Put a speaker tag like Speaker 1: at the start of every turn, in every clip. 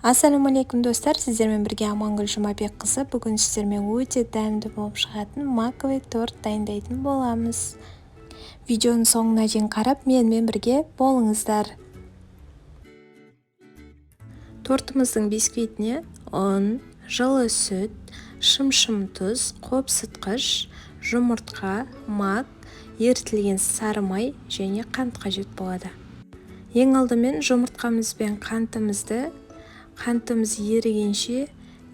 Speaker 1: Ассаламу алейкум достар, сіздермен бірге Амангүл Жұмабек қызы. Бүгін сіздермен өте дәмді болып шығатын маковый торт дайындайтын боламыз. Видеоның соңына дейін қарап, менімен бірге болыңыздар. Тортымыздың бисквитіне ұн, жылы сүт, шым-шым тұз, қопсытқыш, жұмыртқа, мак, ерітілген сары май және қант қажет болады. Ең алдымен жұмыртқамыз бен қантымыз ерігенше,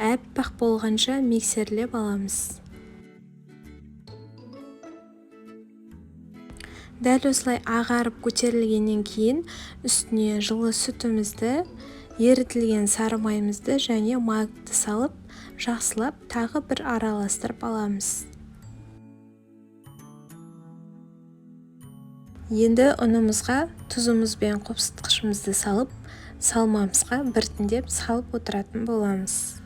Speaker 1: әппақ болғанша миксерлеп аламыз. Дәл осылай ағарып көтерілгеннен кейін үстіне жылы сүтімізді, ерітілген сары майымызды және макты салып, жақсылап тағы бір араластырып аламыз. Енді ұнымызға тұзымыз бен қопсытқышымызды салып, салмамызға біртіндеп салып отыратын боламыз.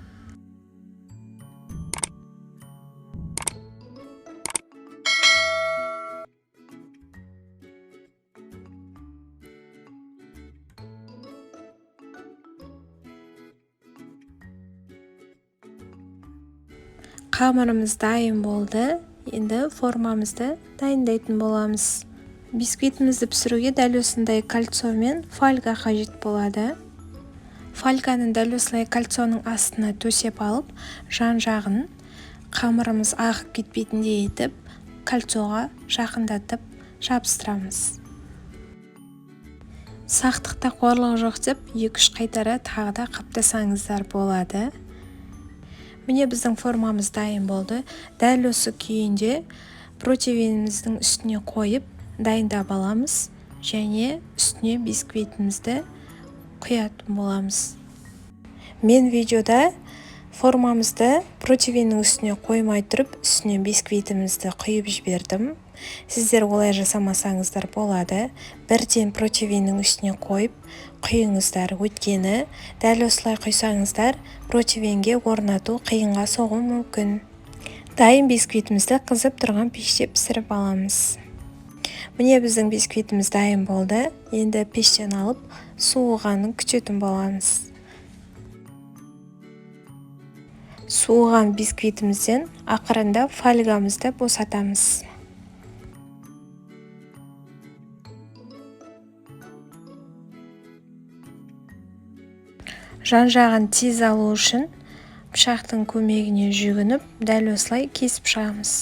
Speaker 1: Қамырымыз дайын болды. Енді формамызды дайындайтын боламыз. Бисквитімізді пісіруге дәл осындай кольцо мен фольга қажет болады. Фольганың дәл осылай кольцоның астына төсеп алып, жан-жағын қамырымыз ағып кетпейтіндей етіп, кольцоға жақындатып жабыстырамыз. Сақтықта қорлық жоқ деп, 2-3 қайтара тағы да қаптасаңыздар болады. Міне біздің формамыз дайын болды. Дәл осы күйінде протеиніміздің үстіне қойып дайындап аламыз және үстіне бисквитімізді құятын боламыз. Мен видеода формамызды протеиннің үстіне қоймай тұрып, үстіне бисквитімізді құйып жібердім. Сіздер олай жасамасаңыздар болады. Бірден протеиннің үстіне қойып құйыңыздар. Өйткені дәл осылай құйсаңыздар, протеинге орнату қиынға соғуы мүмкін. Дайын бисквитімізді қызып тұрған пеште пісіріп аламыз. Міне біздің бисквитіміз дайын болды. Енді пештен алып, суығанын күтетін боламыз. Суыған бисквитімізден ақырында фольгамызды босатамыз. Жан-жағын тез алу үшін пышақтың көмегіне жүгініп, дәл осылай кесіп шығамыз.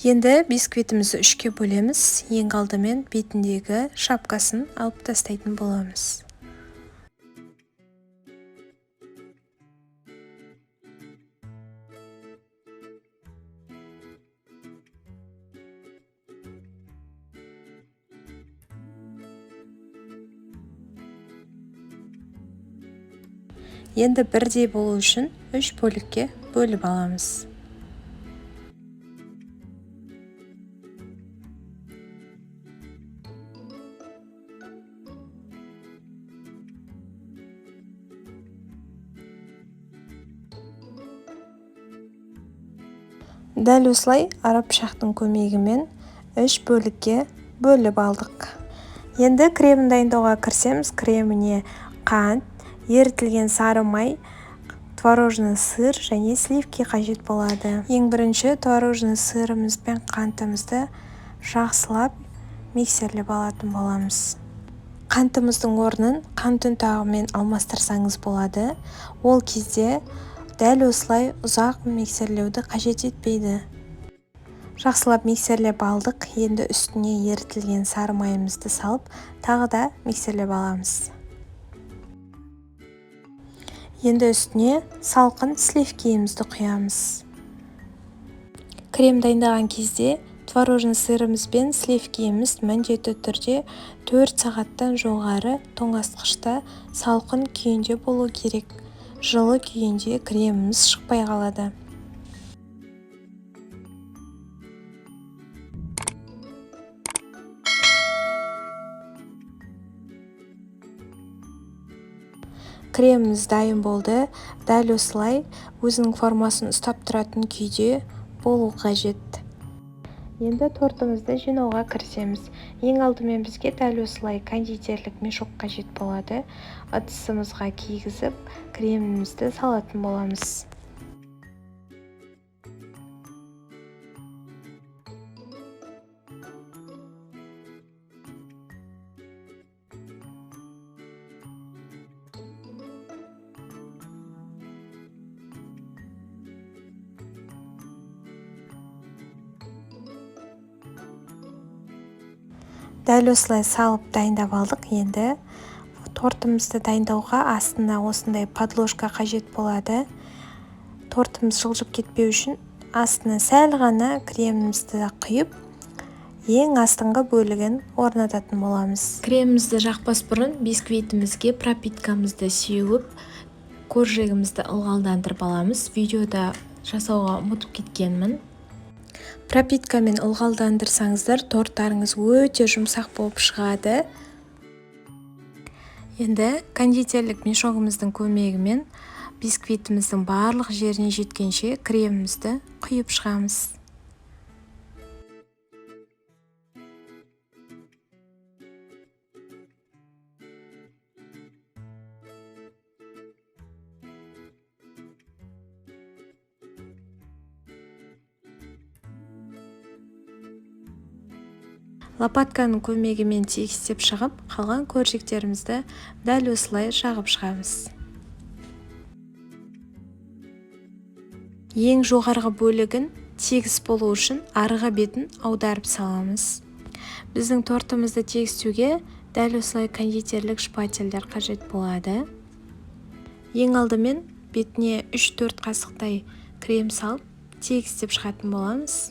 Speaker 1: Енді бисквитімізді 3-ке бөлеміз. Ең алдымен бетіндегі шапкасын алып тастайтын боламыз. Енді бірдей болу үшін 3 бөлікке бөліп аламыз. Дәл осылай ара пышақтың көмегімен 3 бөлікке бөліп алдық. Енді кремін дайындауға кірсеміз. Креміне қант, ерітілген сары май, творожный сыр және сливки қажет болады. Ең бірінші творожный сырымыз бен қантымызды жақсылап миксерлеп алатын боламыз. Қантымыздың орнын қант ұнтағымен алмастырсаңыз болады. Ол кезде дәл осылай ұзақ миксерлеуді қажет етпейді. Жақсылап миксерлеп алдық. Енді үстіне ерітілген сары майымызды салып, тағы да миксерлеп аламыз. Енді үстіне салқын сливкиімізді құямыз. Крем дайындаған кезде творожный сырымыз бен сливкиіміз міндетті түрде 4 сағаттан жоғары тоңазытқышта салқын күйінде болу керек. Жылы күйінде креміміз шықпай қалады. Креміміз дайын болды. Дәл осылай өзінің формасын ұстап тұратын күйде болу қажет. Енді тортымызды жинауға кірісеміз. Ең алдымен бізге дәл осылай кондитерлік мешок қажет болады. Ыдысымызға кигізіп, кремімізді салатын боламыз. Дәл осылай салып дайындап алдық. Енді тортымызды дайындауға астына осындай подложка қажет болады. Тортымыз жылжып кетпеу үшін астына сәл ғана кремімізді құйып, ең астыңғы бөлігін орнататын боламыз. Кремімізді жақпас бұрын бисквитімізге пропиткамызды сеуіп, коржегімізді ылғалдандырып аламыз. Видеода жасауға ұмытып кеткенмін. Пропиткамен ылғалдандырсаңыздар, торттарыңыз өте жұмсақ болып шығады. Енді кондитерлік мешогымыздың көмегімен бисквитіміздің барлық жеріне жеткенше кремімізді құйып шығамыз. Лопатканың көмегімен тегістеп шығып, қалған коржектерімізді дәл осылай жағып шығамыз. Ең жоғарғы бөлігін тегіс болу үшін арғы бетін аударып саламыз. Біздің тортымызды тегістеуге дәл осылай кондитерлік шпательдер қажет болады. Ең алдымен бетіне 3-4 қасықтай крем салып, тегістеп шығатын боламыз.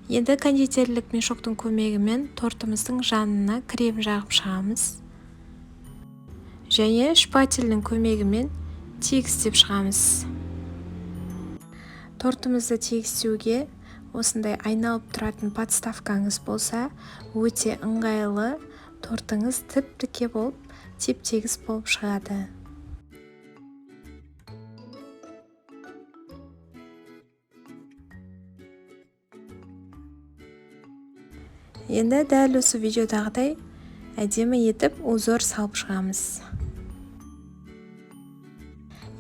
Speaker 1: Енді кондитерлік мешоктың көмегімен тортымыздың жанына крем жағып шығамыз. Және шпательдің көмегімен тегістеп шығамыз. Тортымызды тегістеуге осындай айналып тұратын подставкаңыз болса, өте ыңғайлы, тортыңыз тіп-тіке болып, теп-тегіс болып шығады. Енді дәл осы видеодағыдай әдемі етіп узор салып шығамыз.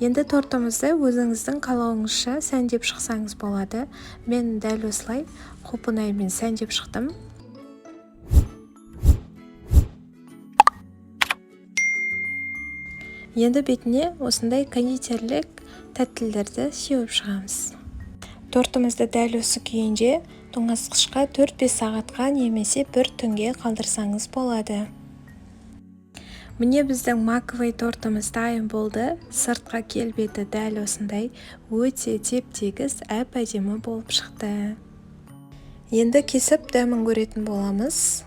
Speaker 1: Енді тортымызды өзіңіздің қалауыңызша сәндеп шықсаңыз болады. Мен дәл осылай құлпынаймен сәндеп шықтым. Енді бетіне осындай кондитерлік тәттілерді сеуіп шығамыз. Тортымызды дәл осы күйінде тоңазытқышқа 4-5 сағатқа немесе 1 түнге қалдырсаңыз болады. Міне біздің маковый тортымыз дайын болды. Сыртқа келбеті дәл осындай өте теп-тегіс әп-әдемі болып шықты. Енді кесіп дәмін көретін боламыз.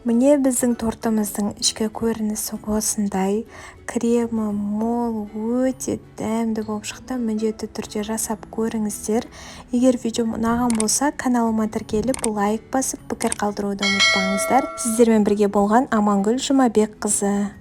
Speaker 1: Міне біздің тортымыздың ішкі көрінісі осындай. Кремі мол, өте дәмді болып шықты. Міндетті түрде жасап көріңіздер. Егер видеом ұнаған болса, каналыма тіркеліп, лайк басып, пікір қалдыруды ұмытпаңыздар. Сіздермен бірге болған Амангүл Жұмабекқызы.